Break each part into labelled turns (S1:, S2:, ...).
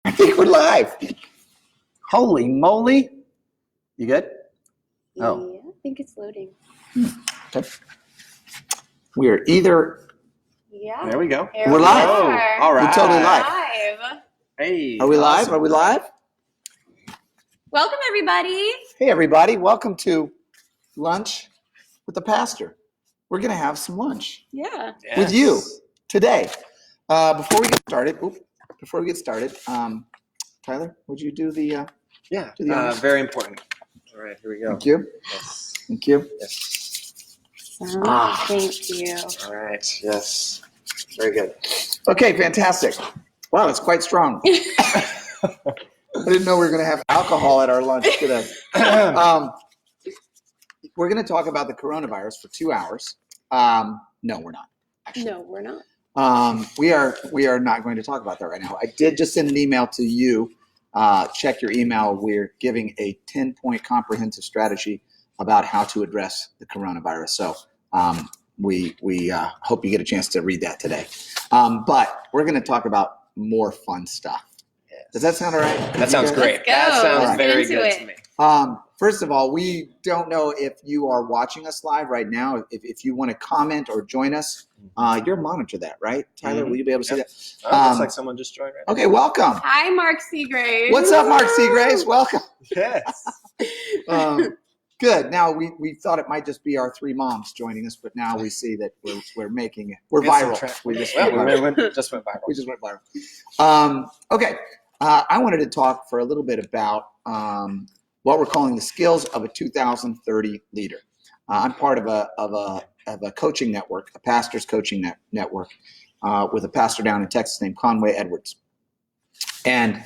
S1: I think we're live. Holy moly. You good? Oh.
S2: Yeah, I think it's loading.
S1: Okay. We are either...
S2: Yeah.
S3: There we go.
S1: We're live.
S3: Oh, all right.
S1: We're totally live.
S3: Hey.
S1: Are we live?
S3: awesome.
S1: Are we live?
S2: Welcome, everybody.
S1: Hey, everybody. Welcome to Lunch with the Pastor. We're going to have some lunch
S2: Yeah.
S3: Yes.
S1: with you today. Before we get started, Tyler, would you do the...
S3: Yeah.
S1: Do the honors.
S3: Very important. All right, here we go.
S1: Thank you.
S3: Yes.
S1: Thank you.
S3: Yes.
S2: Thank you.
S3: All right. Yes. Very good.
S1: Okay, fantastic. Wow, that's quite strong. I didn't know we were going to have alcohol at our lunch today. We're going to talk about the coronavirus for 2 hours. No, we're not. Actually.
S2: No, we're not.
S1: We are not going to talk about that right now. I did just send an email to you. Check your email. We're giving a 10-point comprehensive strategy about how to address the coronavirus. So we hope you get a chance to read that today. But we're going to talk about more fun stuff. Does that sound all right?
S3: That sounds great.
S2: Let's go.
S3: That sounds
S1: Let's
S3: very
S2: get into
S3: good
S2: it.
S3: to me.
S1: First of all, we don't know if you are watching us live right now. If you want to comment or join us, you're monitor that, right? Tyler, will you be able to see
S3: Yep.
S1: that?
S3: Oh, looks like someone just joined right
S1: Okay, welcome.
S2: Hi, Mark Seagraves.
S1: What's up, Mark Seagraves? Welcome.
S3: now. Yes.
S1: Good. Now we thought it might just be our three moms joining us, but now we see that we're making it. We're
S3: It's on
S1: viral.
S3: track.
S1: We just
S3: Well,
S1: went viral.
S3: we just went viral.
S1: We just went viral. Okay. I wanted to talk for a little bit about what we're calling the skills of a 2030 leader. I'm part of a coaching network, a pastor's coaching network, with a pastor down in Texas named Conway Edwards, and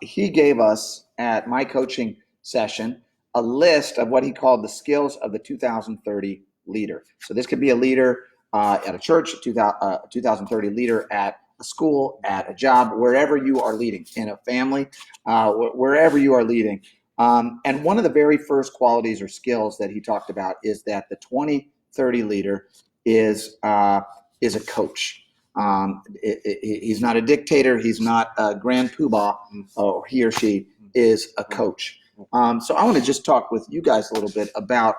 S1: he gave us at my coaching session a list of what he called the skills of the 2030 leader. So this could be a leader at a church, a 2030 leader at a school, at a job, wherever you are leading, in a family, wherever you are leading. And one of the very first qualities or skills that he talked about is that the 2030 leader is a coach. He's not a dictator. He's not a grand poobah, or he or she is a coach. So I want to just talk with you guys a little bit about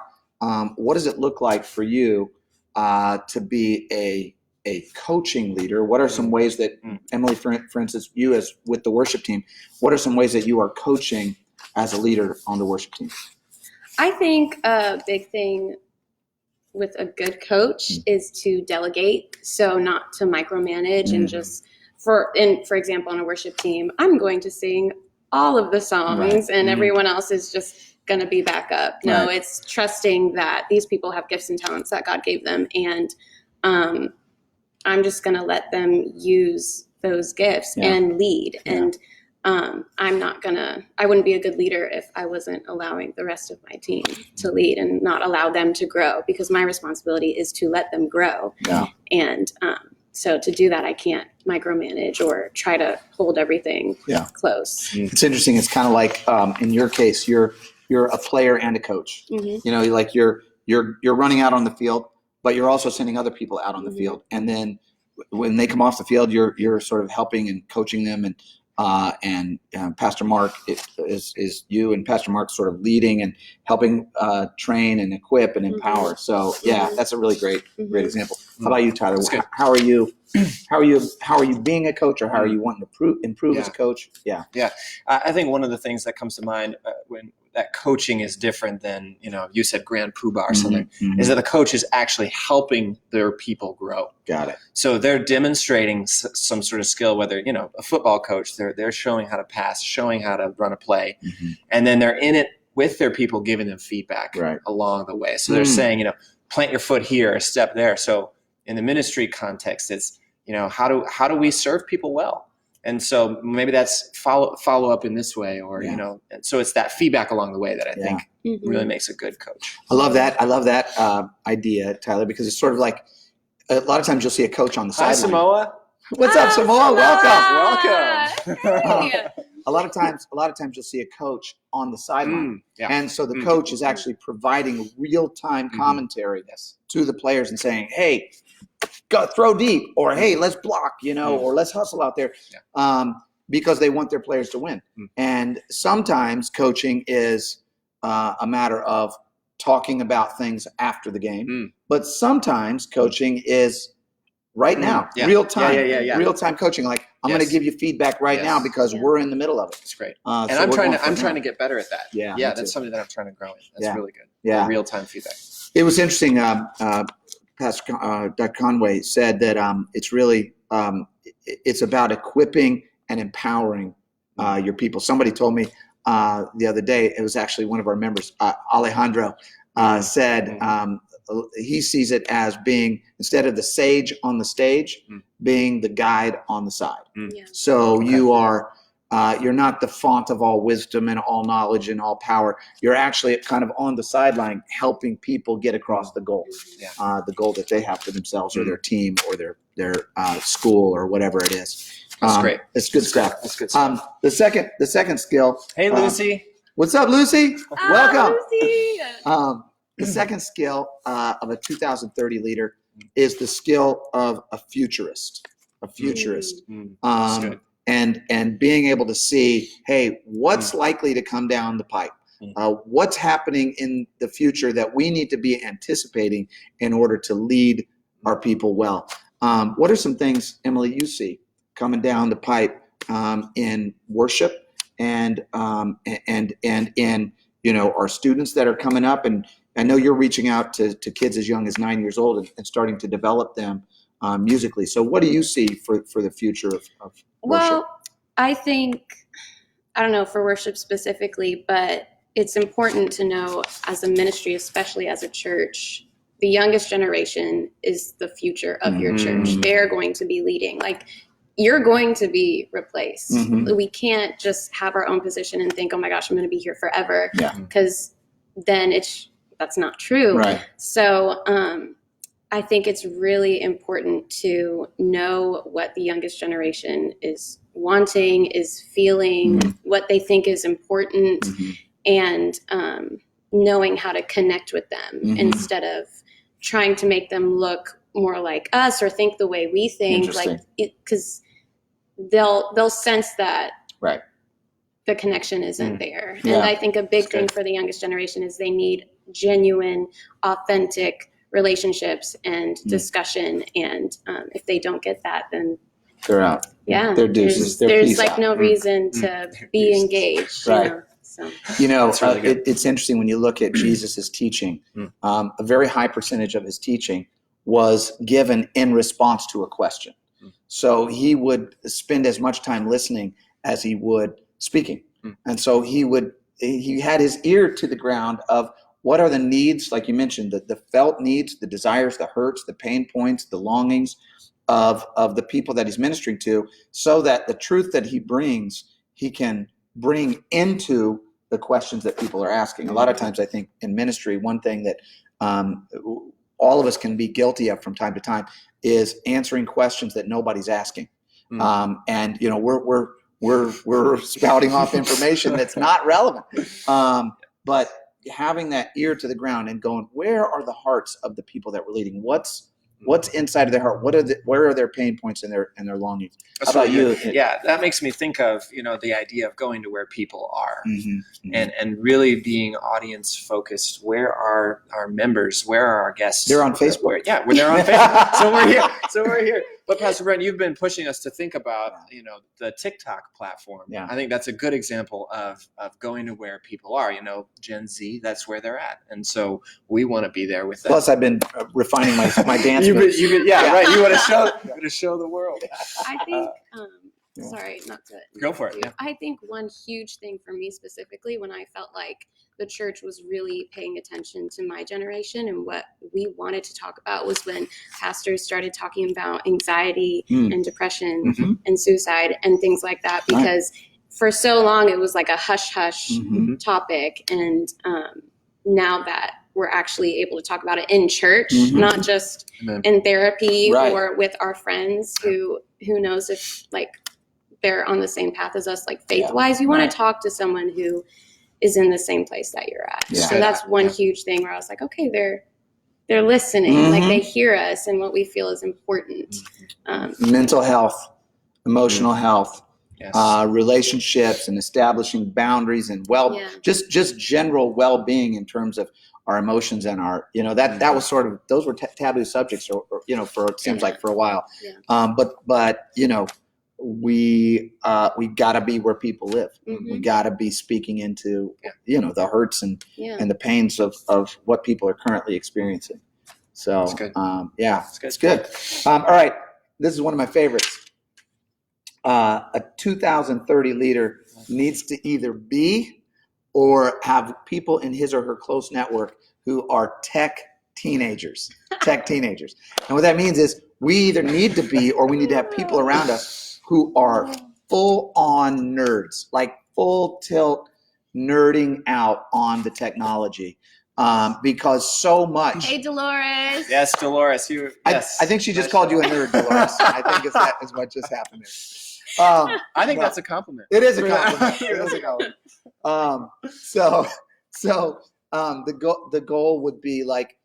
S1: what does it look like for you to be a coaching leader? What are some ways that, Emily, for instance, you as with the worship team, what are some ways that you are coaching as a leader on the worship team?
S2: I think a big thing with a good coach is to delegate, so not to micromanage and just for example, on a worship team, I'm going to sing all of the songs and everyone else is just going to be backup. No, it's trusting that these people have gifts and talents that God gave them, and I'm just going to let them use those gifts and lead. And I wouldn't be a good leader if I wasn't allowing the rest of my team to lead and not allow them to grow, because my responsibility is to let them grow. Yeah. And so to do that, I can't micromanage or try to hold everything close.
S1: It's interesting. It's kind of like in your case, you're a player and a coach. You know, like you're running out on the field, but you're also sending other people out on the field. And then when they come off the field, you're sort of helping and coaching them. And Pastor Mark is you and Pastor Mark sort of leading and helping train and equip and empower. So that's a really great example. How about you, Tyler? How are you being a coach, or how are you wanting to improve as a coach? Yeah.
S3: I think one of the things that comes to mind when that coaching is different than, you said grand poobah or something, is that the coach is actually helping their people grow.
S1: Got it.
S3: So they're demonstrating some sort of skill, whether, a football coach, they're showing how to pass, showing how to run a play, and then they're in it with their people, giving them feedback along the way. So they're saying, plant your foot here, step there. So in the ministry context, it's, how do we serve people well? And so maybe that's follow up in this way, or, and so it's that feedback along the way that I think really makes a good coach.
S1: I love that idea, Tyler, because it's sort of like a lot of times you'll see a coach on the sideline.
S3: Hi, Samoa.
S1: What's up, Samoa? Welcome.
S2: Welcome.
S1: A lot of times you'll see a coach on the sideline. And so the coach is actually providing real-time commentary to the players and saying, hey, go throw deep, or hey, let's block, or let's hustle out there. because they want their players to win. And sometimes coaching is a matter of talking about things after the game, but sometimes coaching is right now, real time, real time coaching. Like I'm going to give you feedback right now because we're in the middle of it.
S3: It's great,
S1: and
S3: so I'm trying to get better at that.
S1: Yeah,
S3: that's something that I'm trying to grow in. That's really good. Yeah, real time feedback.
S1: It was interesting. Pastor Dr. Conway said that it's really it's about equipping and empowering your people. Somebody told me the other day, it was actually one of our members, Alejandro, said he sees it as being, instead of the sage on the stage, being the guide on the side. So you are, you're not the font of all wisdom and all knowledge and all power. You're actually kind of on the sideline helping people get across the goal, the goal that they have for themselves or their team or their school or whatever it is.
S3: That's great.
S1: It's good stuff.
S3: That's good stuff.
S1: The second skill.
S3: Hey, Lucy.
S1: What's up, Lucy? Welcome.
S2: Lucy.
S1: The second skill of a 2030 leader is the skill of a futurist. And being able to see, hey, what's likely to come down the pipe? What's happening in the future that we need to be anticipating in order to lead our people well? What are some things, Emily, you see coming down the pipe in worship and in our students that are coming up? And I know you're reaching out to kids as young as 9 years old and starting to develop them musically. So what do you see for the future of worship?
S2: Well, I think, I don't know for worship specifically, but it's important to know as a ministry, especially as a church, the youngest generation is the future of your church. They're going to be leading. Like, you're going to be replaced. We can't just have our own position and think, oh my gosh, I'm going to be here forever. Because then that's not true.
S1: Right.
S2: So I think it's really important to know what the youngest generation is wanting, is feeling, what they think is important, and knowing how to connect with them instead of trying to make them look more like us or think the way we think, like, because they'll sense that the connection isn't there. And I think a big thing for the youngest generation is they need genuine, authentic relationships and discussion. And if they don't get that, then
S1: they're out.
S2: Yeah,
S1: they're deuces.
S2: There's like no reason to be engaged. So
S1: it's interesting when you look at Jesus's teaching. A very high percentage of his teaching was given in response to a question. So he would spend as much time listening as he would speaking. And so he had his ear to the ground of what are the needs, like you mentioned, the felt needs, the desires, the hurts, the pain points, the longings of the people that he's ministering to, so that the truth that he brings, he can bring into the questions that people are asking. A lot of times I think in ministry, one thing that all of us can be guilty of from time to time is answering questions that nobody's asking. And we're spouting off information that's not relevant. But having that ear to the ground and going, where are the hearts of the people that we're leading? What's inside of their heart? Where are their pain points and their longings? How about you?
S3: Yeah, that makes me think of the idea of going to where people are, and really being audience focused. Where are our members? Where are our guests?
S1: They're on Facebook.
S3: They're on Facebook. So we're here. But Pastor Brent, you've been pushing us to think about the TikTok platform.
S1: Yeah.
S3: I think that's a good example of going to where people are. Gen Z, that's where they're at, and so we want to be there with them.
S1: Plus, I've been refining my dance moves.
S3: Right. You want to show the world.
S2: I think, sorry, not to
S3: go for it. Yeah.
S2: I think one huge thing for me specifically, when I felt like the church was really paying attention to my generation and what we wanted to talk about, was when pastors started talking about anxiety and depression and suicide and things like that, because for so long it was like a hush-hush topic. And now that we're actually able to talk about it in church, not just in therapy or with our friends who knows if like they're on the same path as us, like faith-wise. You want to talk to someone who is in the same place that you're at. So that's one huge thing where I was like, okay, they're listening, like they hear us and what we feel is important.
S1: Mental health, emotional health,
S3: Yes.
S1: Relationships and establishing boundaries and just general well-being in terms of our emotions and our, that was sort of, those were taboo subjects, or for, it seems like, for a while. But we got to be where people live. We got to be speaking into, the hurts and the pains of what people are currently experiencing. So,
S3: that's good.
S1: It's good. All right. This is one of my favorites. A 2030 leader needs to either be or have people in his or her close network who are tech teenagers. And what that means is we either need to be, or we need to have people around us who are full on nerds, like full tilt nerding out on the technology. Because so much.
S2: Hey, Dolores.
S3: Yes, Dolores.
S1: I think she just called you a nerd, Dolores. I think that is what just happened there.
S3: I think that's a compliment.
S1: It is a compliment. It is a compliment. So the goal would be, like,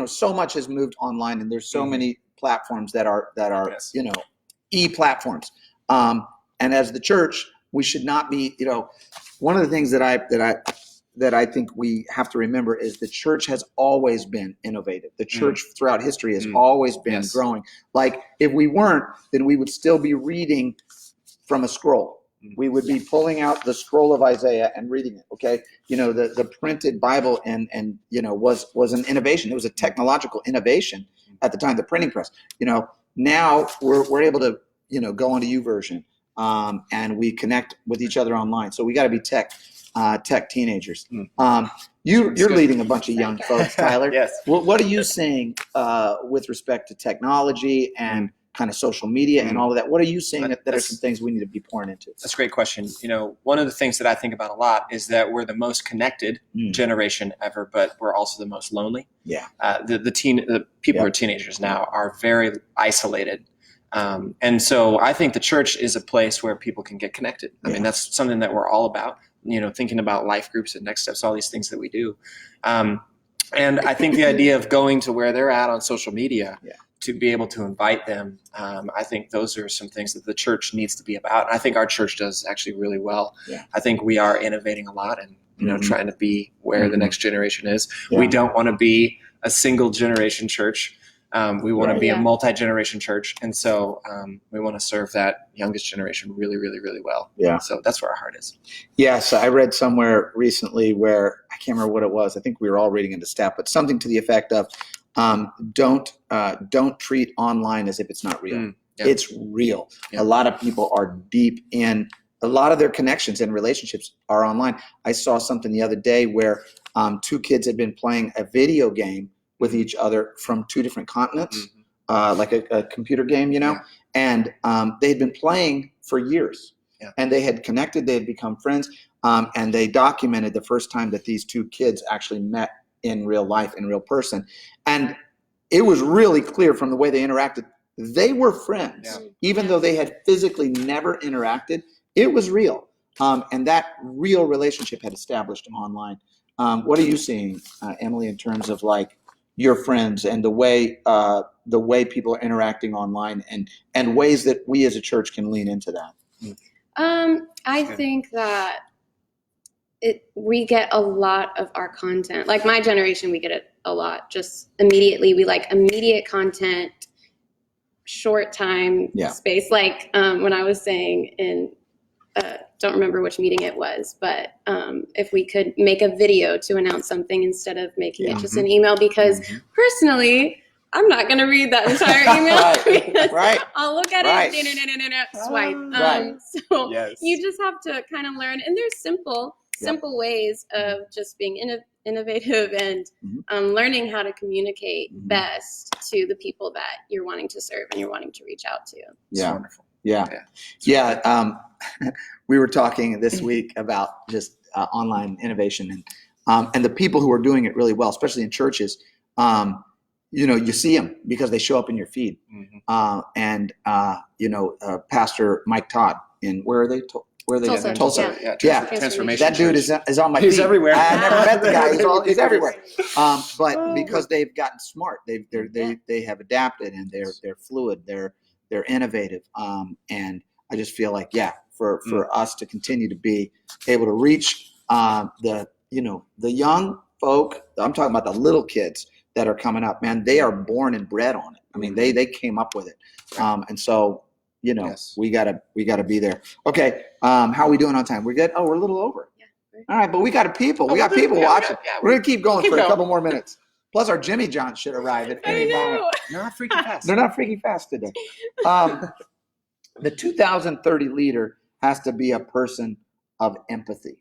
S1: so much has moved online, and there's so many platforms that are e-platforms. And as the church, we should not be, one of the things that I think we have to remember is the church has always been innovative. The church throughout history has always been growing. Like, if we weren't, then we would still be reading from a scroll. We would be pulling out the scroll of Isaiah and reading it. Okay. The printed Bible and was an innovation. It was a technological innovation at the time, the printing press. Now we're able to, go onto YouVersion, and we connect with each other online. So we got to be tech teenagers. You're leading a bunch of young folks, Tyler.
S3: Yes.
S1: What are you seeing with respect to technology and kind of social media and all of that? What are you seeing that are some things we need to be pouring into?
S3: That's a great question. One of the things that I think about a lot is that we're the most connected generation ever, but we're also the most lonely.
S1: Yeah.
S3: The people who are teenagers now are very isolated. And so I think the church is a place where people can get connected. I mean, that's something that we're all about, thinking about life groups and next steps, all these things that we do. And I think the idea of going to where they're at on social media to be able to invite them, I think those are some things that the church needs to be about. And I think our church does actually really well. Yeah. I think we are innovating a lot and, trying to be where the next generation is. Yeah. We don't want to be a single generation church. We want to be a multi-generation church. And so we want to serve that youngest generation really, really, really well. Yeah. So that's where our heart is.
S1: Yes. I read somewhere recently where, I can't remember what it was. I think we were all reading into staff, but something to the effect of, don't treat online as if it's not real. It's real. A lot of people are deep in, a lot of their connections and relationships are online. I saw something the other day where two kids had been playing a video game with each other from two different continents, like a computer game, and they had been playing for years, and they had connected, they had become friends, and they documented the first time that these two kids actually met in real life, in real person. And it was really clear from the way they interacted, they were friends, even though they had physically never interacted. It was real. And that real relationship had established online. What are you seeing, Emily, in terms of like your friends and the way people are interacting online and ways that we as a church can lean into that?
S2: I think that we get a lot of our content, like my generation, we get it a lot just immediately. We like immediate content, short time space. Like when I was saying in, don't remember which meeting it was, but if we could make a video to announce something instead of making it just an email, because personally, I'm not going to read that entire email.
S1: Right.
S2: I'll look at it, swipe. So you just have to kind of learn, and there's simple ways of just being innovative and learning how to communicate best to the people that you're wanting to serve and you're wanting to reach out to.
S3: It's wonderful.
S1: Yeah. We were talking this week about just online innovation and the people who are doing it really well, especially in churches. You see them because they show up in your feed. Pastor Mike Todd where are they?
S2: Tulsa.
S3: Transformation.
S1: That dude is on my feed.
S3: He's everywhere.
S1: I never met the guy. He's everywhere. But because they've gotten smart, they have adapted, and they're fluid. They're innovative. And I just feel like, for us to continue to be able to reach the young folk. I'm talking about the little kids that are coming up. Man, they are born and bred on it. I mean, they came up with it, and so we gotta be there. Okay, how are we doing on time? We're good. Oh, we're a little over. All right, but we got people. We got people watching. We're gonna keep going for a couple more minutes. Plus, our Jimmy John should arrive at any moment.
S3: Not freaking fast.
S1: They're not freaking fast today. The 2030 leader has to be a person of empathy.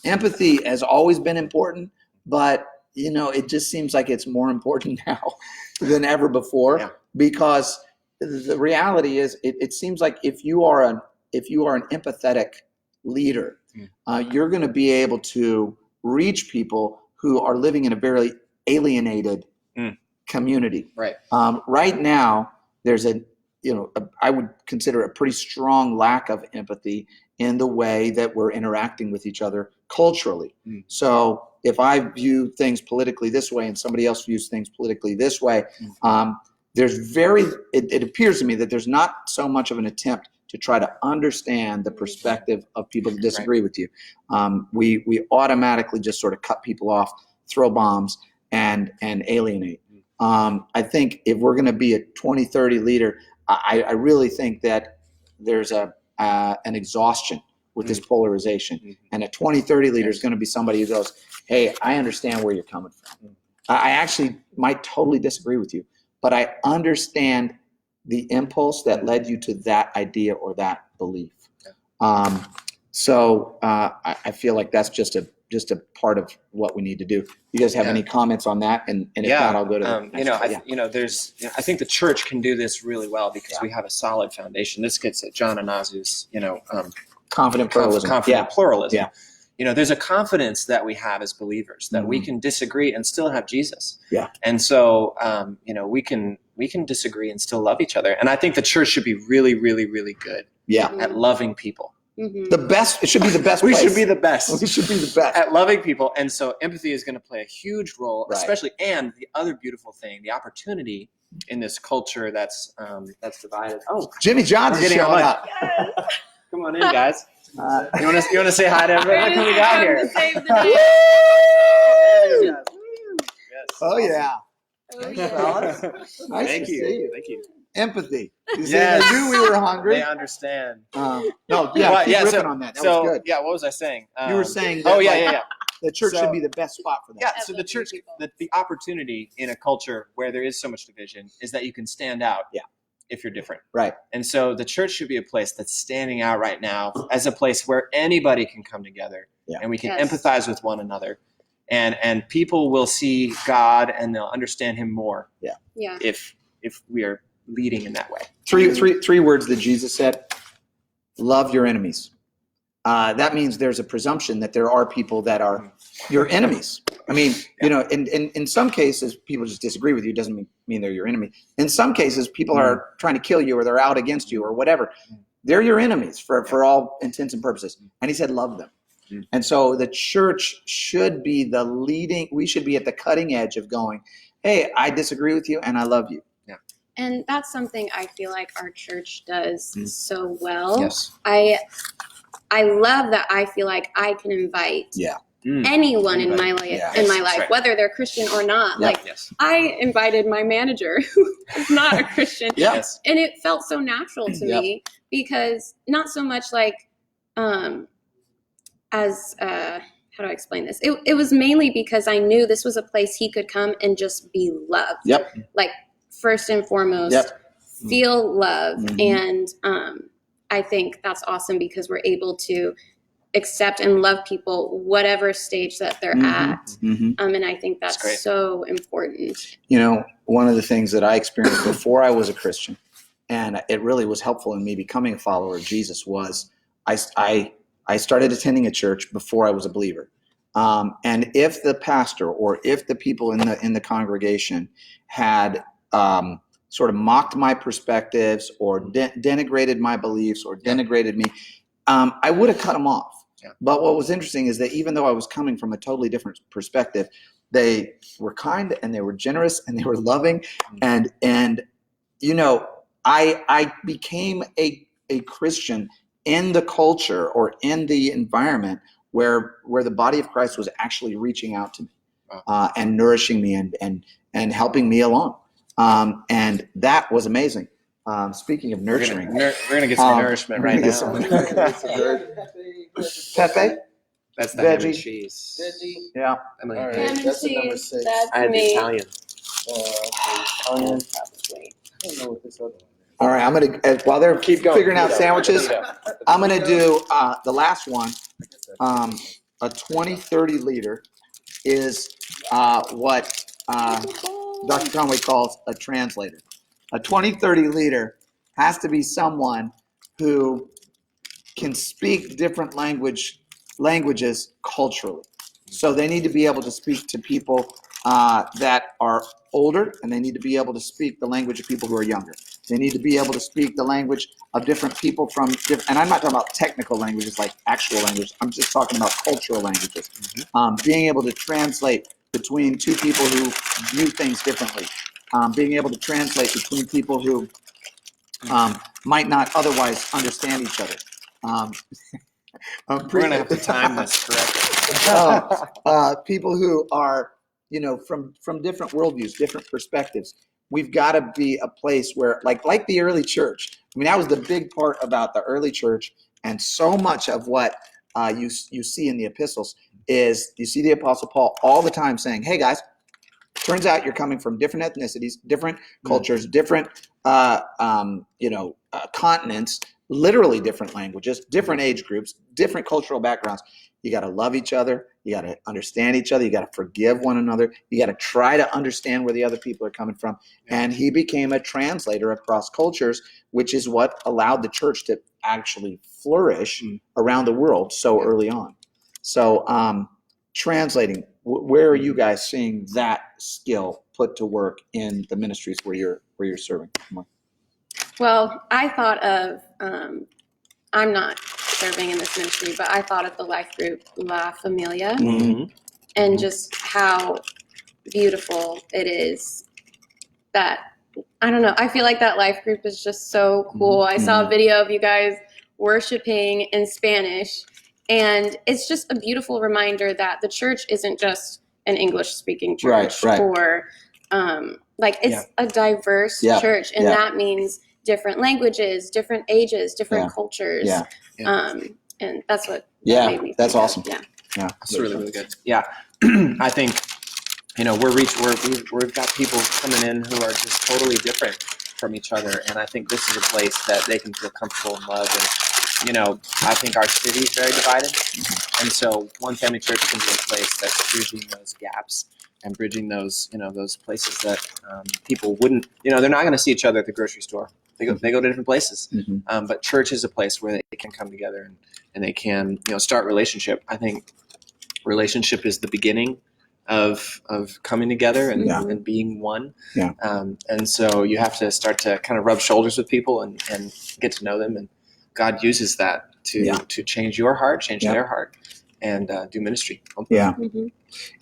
S1: Empathy has always been important, but it just seems like it's more important now than ever before, because the reality is, it seems like if you are an empathetic leader, you're going to be able to reach people who are living in a very alienated community.
S3: Right.
S1: Right now, there's I would consider a pretty strong lack of empathy in the way that we're interacting with each other culturally. So if I view things politically this way and somebody else views things politically this way, it appears to me that there's not so much of an attempt to try to understand the perspective of people that disagree with you. We automatically just sort of cut people off, throw bombs, and alienate. I think if we're going to be a 2030 leader, I really think that there's an exhaustion with this polarization. And a 2030 leader is going to be somebody who goes, hey, I understand where you're coming from. I actually might totally disagree with you, but I understand the impulse that led you to that idea or that belief. So I feel like that's just a part of what we need to do. You guys have any comments on that? And if not, I'll go to the next one.
S3: I think the church can do this really well because we have a solid foundation. This gets at John Anazu's,
S1: confident pluralism.
S3: Pluralism. Yeah. There's a confidence that we have as believers that we can disagree and still have Jesus. Yeah. And so, we can disagree and still love each other. And I think the church should be really, really, really good at loving people.
S1: The best. It should be the best.
S3: We should be the best.
S1: We should be the best
S3: at loving people. And so empathy is going to play a huge role, especially. And the other beautiful thing, the opportunity in this culture that's divided. Oh,
S1: Jimmy John's getting showing up.
S2: Yes.
S3: Come on in, guys. You want to say hi to everyone? Look who we got here.
S1: Oh yeah.
S2: Thank
S1: you. Nice
S3: Thank
S1: to
S3: you.
S1: see you.
S3: Thank you.
S1: Empathy. They knew we were hungry.
S3: They understand.
S1: Keep ripping on that. That was good.
S3: Yeah, what was I saying?
S1: You were saying that, the church should be the best spot for that.
S3: Yeah, so the church, the opportunity in a culture where there is so much division is that you can stand out if you're different.
S1: Right.
S3: And so the church should be a place that's standing out right now as a place where anybody can come together and we can empathize with one another. And people will see God and they'll understand him more. Yeah. If we are leading in that way.
S1: Three words that Jesus said: love your enemies. That means there's a presumption that there are people that are your enemies. I mean, in some cases, people just disagree with you. It doesn't mean they're your enemy. In some cases, people are trying to kill you or they're out against you or whatever. They're your enemies for all intents and purposes. And he said, love them. And so the church should be we should be at the cutting edge of going, hey, I disagree with you and I love you.
S2: Yeah. And that's something I feel like our church does so well.
S1: Yes.
S2: I love that I feel like I can invite anyone in my life, whether they're Christian or not. I invited my manager who is not a Christian. And it felt so natural to me because not so much how do I explain this? It was mainly because I knew this was a place he could come and just be loved. Like first and foremost, feel love. And I think that's awesome because we're able to accept and love people whatever stage that they're at. And I think that's so important.
S1: One of the things that I experienced before I was a Christian, and it really was helpful in me becoming a follower of Jesus, was I started attending a church before I was a believer. And if the pastor or if the people in the congregation had sort of mocked my perspectives or denigrated my beliefs or denigrated me, I would have cut them off. But what was interesting is that even though I was coming from a totally different perspective, they were kind and they were generous and they were loving. And I became a Christian in the culture or in the environment where the body of Christ was actually reaching out to me and nourishing me and helping me along. And that was amazing. Speaking of nurturing,
S3: we're gonna get some nourishment right now.
S1: Pepe?
S3: That's the
S1: Veggie.
S3: ham and cheese.
S4: Veggie.
S1: Yeah.
S4: All right,
S2: Ham and
S4: that's the number
S2: cheese.
S4: 6.
S2: That's
S3: I had the
S2: me.
S3: Italian.
S4: Italian. I don't know what this other one is.
S1: All right. I'm going to, while they're
S3: Keep going.
S1: figuring out
S3: Keto.
S1: sandwiches,
S3: Keto.
S1: I'm going to do the last one. A 20-30 leader is what Dr. Conway calls a translator. A 20-30 leader has to be someone who can speak different languages culturally. So they need to be able to speak to people that are older, and they need to be able to speak the language of people who are younger. They need to be able to speak the language of different people from different, and I'm not talking about technical languages like actual language. I'm just talking about cultural languages. Being able to translate between two people who view things differently. Being able to translate between people who might not otherwise understand each other.
S3: We're gonna have to time this correctly.
S1: People who are, from different worldviews, different perspectives. We've got to be a place where, like the early church. I mean, that was the big part about the early church, and so much of what you see in the epistles is you see the Apostle Paul all the time saying, "Hey guys, turns out you're coming from different ethnicities, different cultures, different continents, literally different languages, different age groups, different cultural backgrounds. You got to love each other. You got to understand each other. You got to forgive one another. You got to try to understand where the other people are coming from." And he became a translator across cultures, which is what allowed the church to actually flourish around the world so early on. So translating, where are you guys seeing that skill put to work in the ministries where you're serving?
S2: Well, I thought of, I'm not serving in this ministry, but I thought of the life group La Familia and just how beautiful it is that, I don't know, I feel like that life group is just so cool. I saw a video of you guys worshiping in Spanish, and it's just a beautiful reminder that the church isn't just an English-speaking church, or it's a diverse church, and that means different languages, different ages, different cultures. And that's what made me
S1: that's
S2: think
S1: awesome.
S2: of.
S3: That's really, really good. Yeah. I think, we've got people coming in who are just totally different from each other. And I think this is a place that they can feel comfortable and loved. And, I think our city is very divided. And so One Family Church can be a place that's bridging those gaps and bridging those, those places that people wouldn't, they're not going to see each other at the grocery store. They go to different places. But church is a place where they can come together and they can, start relationship. I think relationship is the beginning of coming together and being one. And so you have to start to kind of rub shoulders with people and get to know them. And God uses that to change your heart, change their heart, and do ministry.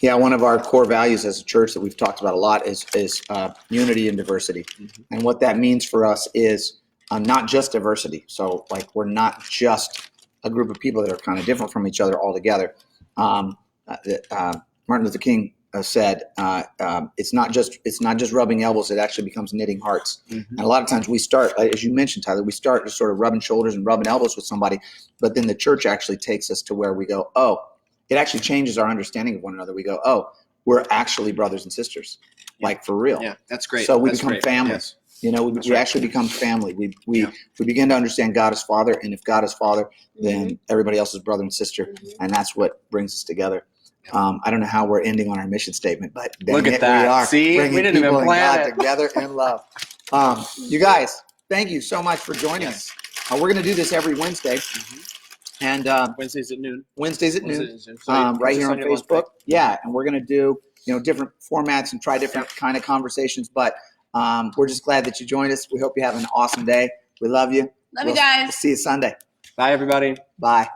S1: One of our core values as a church that we've talked about a lot is unity and diversity. And what that means for us is not just diversity. So we're not just a group of people that are kind of different from each other altogether. Martin Luther King said, it's not just rubbing elbows, it actually becomes knitting hearts. And a lot of times we start, as you mentioned, Tyler, we start just sort of rubbing shoulders and rubbing elbows with somebody, but then the church actually takes us to where we go, it actually changes our understanding of one another. We go, we're actually brothers and sisters, for real.
S3: Yeah, that's great.
S1: So we become families. We actually become family. We begin to understand God as Father, and if God is Father, then everybody else is brother and sister, and that's what brings us together. I don't know how we're ending on our mission statement, but
S3: look at that.
S1: We are.
S3: See, we didn't even plan it.
S1: Together in love. You guys, thank you so much for joining us. We're going to do this every Wednesday. And
S3: Wednesdays at noon.
S1: So right here on Facebook. And we're going to do different formats and try different kind of conversations. But we're just glad that you joined us. We hope you have an awesome day. We love you.
S2: Love you guys.
S1: We'll see you Sunday.
S3: Bye, everybody.
S1: Bye.